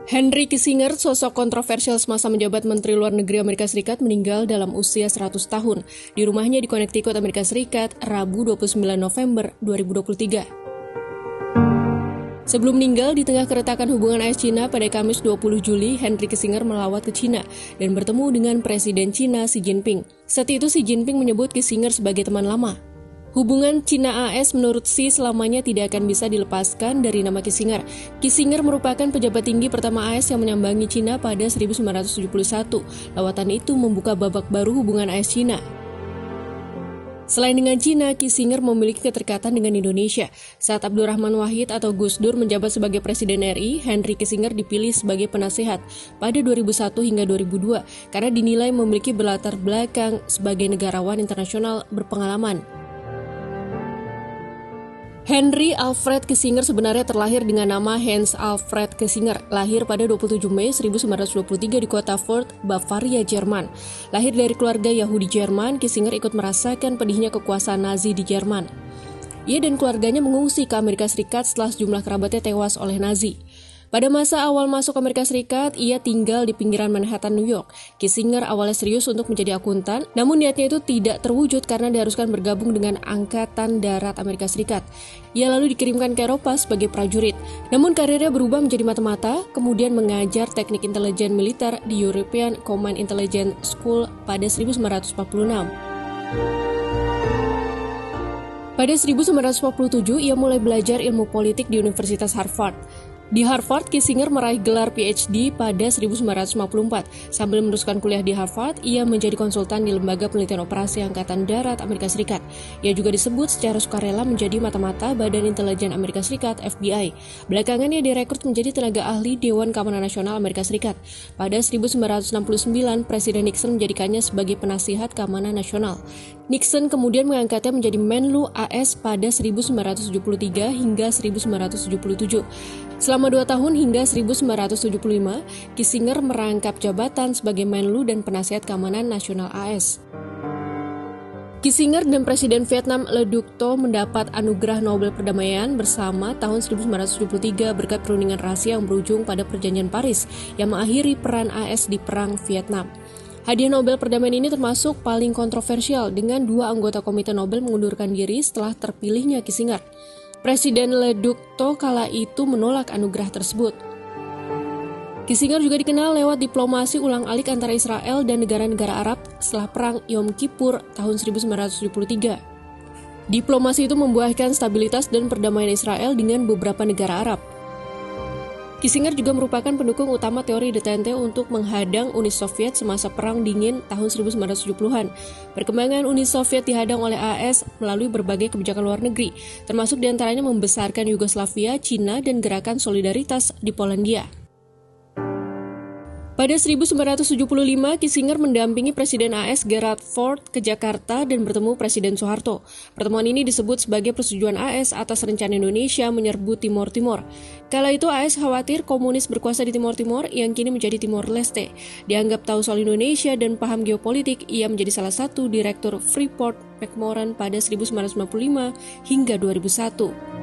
Henry Kissinger, sosok kontroversial semasa menjabat Menteri Luar Negeri Amerika Serikat, meninggal dalam usia 100 tahun di rumahnya di Connecticut, Amerika Serikat, Rabu 29 November 2023. Sebelum meninggal, di tengah keretakan hubungan AS-Cina pada Kamis 20 Juli, Henry Kissinger melawat ke Cina dan bertemu dengan Presiden Cina Xi Jinping. Saat itu Xi Jinping menyebut Kissinger sebagai teman lama. Hubungan Cina-AS menurut Xi selamanya tidak akan bisa dilepaskan dari nama Kissinger. Kissinger merupakan pejabat tinggi pertama AS yang menyambangi Cina pada 1971. Lawatan itu membuka babak baru hubungan AS-Cina. Selain dengan Cina, Kissinger memiliki keterikatan dengan Indonesia. Saat Abdurrahman Wahid atau Gus Dur menjabat sebagai Presiden RI, Henry Kissinger dipilih sebagai penasehat pada 2001 hingga 2002 karena dinilai memiliki berlatar belakang sebagai negarawan internasional berpengalaman. Henry Alfred Kissinger sebenarnya terlahir dengan nama Hans Alfred Kissinger, lahir pada 27 Mei 1923 di kota Fürth, Bavaria, Jerman. Lahir dari keluarga Yahudi Jerman, Kissinger ikut merasakan pedihnya kekuasaan Nazi di Jerman. Ia dan keluarganya mengungsi ke Amerika Serikat setelah sejumlah kerabatnya tewas oleh Nazi. Pada masa awal masuk Amerika Serikat, ia tinggal di pinggiran Manhattan, New York. Kissinger awalnya serius untuk menjadi akuntan, namun niatnya itu tidak terwujud karena diharuskan bergabung dengan Angkatan Darat Amerika Serikat. Ia lalu dikirimkan ke Eropa sebagai prajurit. Namun karirnya berubah menjadi mata-mata, kemudian mengajar teknik intelijen militer di European Command Intelligence School pada 1946. Pada 1947, ia mulai belajar ilmu politik di Universitas Harvard. Di Harvard, Kissinger meraih gelar PhD pada 1954. Sambil meneruskan kuliah di Harvard, ia menjadi konsultan di Lembaga Penelitian Operasi Angkatan Darat Amerika Serikat. Ia juga disebut secara sukarela menjadi mata-mata Badan Intelijen Amerika Serikat (FBI). Belakangan ia direkrut menjadi tenaga ahli Dewan Keamanan Nasional Amerika Serikat. Pada 1969, Presiden Nixon menjadikannya sebagai penasihat keamanan nasional. Nixon kemudian mengangkatnya menjadi Menlu AS pada 1973 hingga 1977. Selama 2 tahun hingga 1975, Kissinger merangkap jabatan sebagai Menlu dan penasihat keamanan nasional AS. Kissinger dan Presiden Vietnam Le Duc Tho mendapat anugerah Nobel Perdamaian bersama tahun 1973 berkat perundingan rahasia yang berujung pada Perjanjian Paris yang mengakhiri peran AS di Perang Vietnam. Hadiah Nobel Perdamaian ini termasuk paling kontroversial dengan 2 anggota Komite Nobel mengundurkan diri setelah terpilihnya Kissinger. Presiden Le Duc Tho kala itu menolak anugerah tersebut. Kissinger juga dikenal lewat diplomasi ulang-alik antara Israel dan negara-negara Arab setelah Perang Yom Kippur tahun 1973. Diplomasi itu membuahkan stabilitas dan perdamaian Israel dengan beberapa negara Arab. Kissinger juga merupakan pendukung utama teori detente untuk menghadang Uni Soviet semasa Perang Dingin tahun 1970-an. Perkembangan Uni Soviet dihadang oleh AS melalui berbagai kebijakan luar negeri, termasuk diantaranya membesarkan Yugoslavia, Cina, dan gerakan solidaritas di Polandia. Pada 1975, Kissinger mendampingi Presiden AS Gerald Ford ke Jakarta dan bertemu Presiden Soeharto. Pertemuan ini disebut sebagai persetujuan AS atas rencana Indonesia menyerbu Timor Timur. Kala itu AS khawatir komunis berkuasa di Timor Timur yang kini menjadi Timor Leste. Dianggap tahu soal Indonesia dan paham geopolitik, ia menjadi salah satu direktur Freeport-McMoRan pada 1995 hingga 2001.